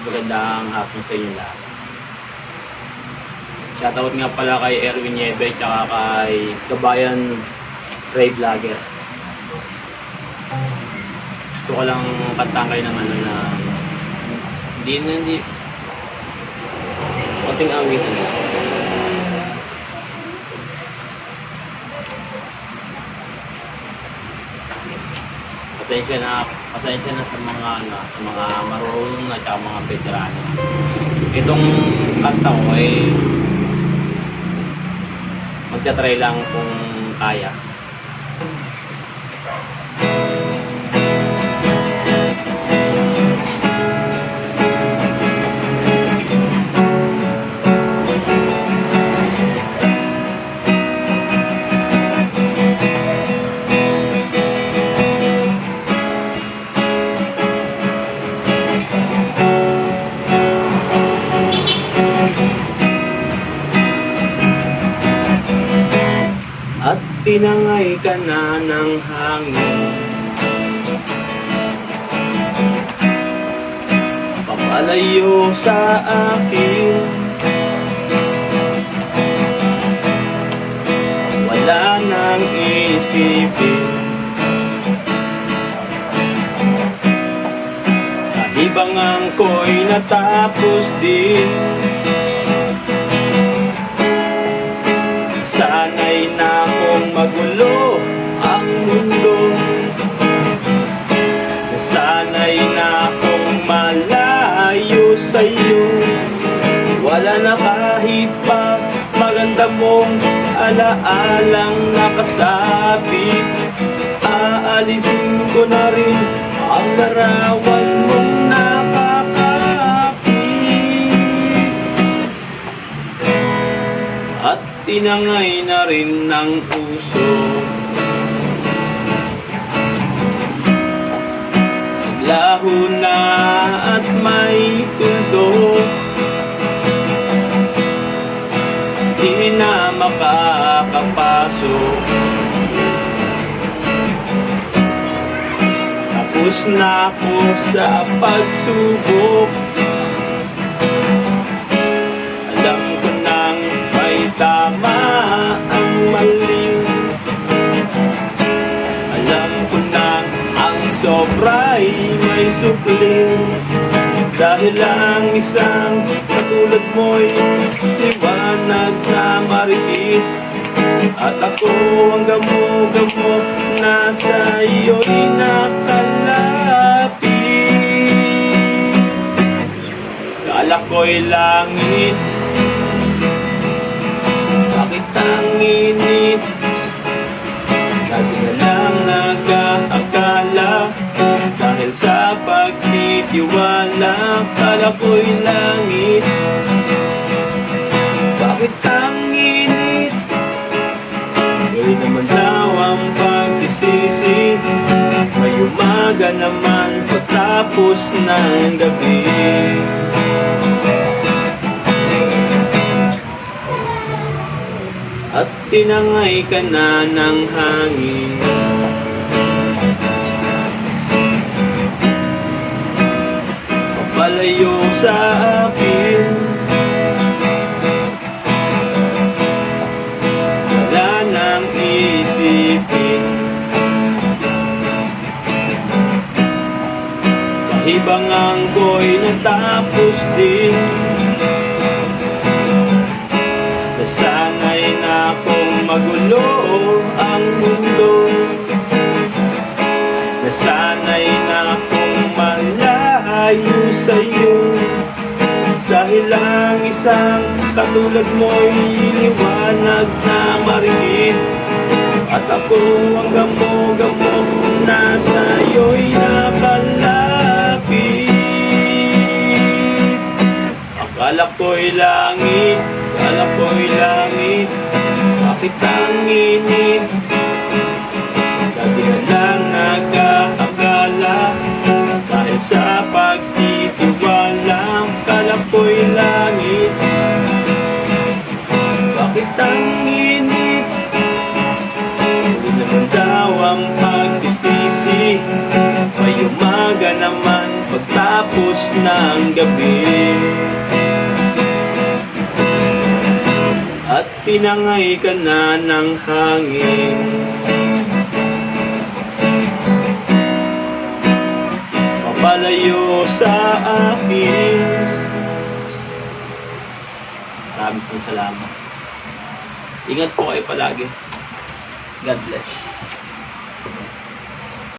magandang hapon sa inyo lahat. Shoutout nga pala kay Erwin Nieve tsaka kay Kabayan Ray Vlogger. Gusto ko lang kantaan kayo ng na hindi konting awitan. Pasensya na sa mga marunong at saka mga veterano. Itong kanta ko ay magta-try lang kung kaya. At tinangay ka na ng hangin, papalayo sa akin. Wala nang isipin, kahibangan ko'y natapos din. Sana'y na kung magulo ang mundo, sana'y na kung malayo sa'yo. Wala na kahit pa maganda mong alaalang nakasabit. Aalisin ko na rin ang larawan mong at tinangay na rin ng puso. Naglaho na at may tuldok, di na makakapasok. Tapos na ako sa pagsubok. Alam ko nang tama ang mali, alam ko na ang sobra'y may supli. Dahil ang isang katulad mo'y liwanag na marikit, at ako ang gamo-gamo na sa'yo'y nakalapit. Kala ko'y langit, bakit ang init? Lagi na lang nag-aakala, dahil sa pagtitiwala, kala ko'y langit. Bakit ang init? Gawin naman daw ang pagsisisi, may umaga naman pagtapos ng gabi. At tinangay ka na ng hangin, papalayo sa akin. Wala nang isipin, kahibangan ko'y natapos din. Sana'y na kung magulo ang mundo, sana'y na kung malayo sa'yo. Dahil ang isang katulad mo'y liwanag na marikit, at ako ang gamo-gamo na sa'yo'y nakalapit. Akala ko'y langit, akala ko'y langit, bakit ang init? Lagi na lang nag-aakala, dahil sa pagtitiwala, akala ko'y langit. Bakit ang init? Huli naman daw ang pagsisisi, may umaga naman pagtapos ng gabi. At tinangay ka na ng hangin, papalayo sa akin. Maraming pong salamat. Ingat po kayo palagi. God bless.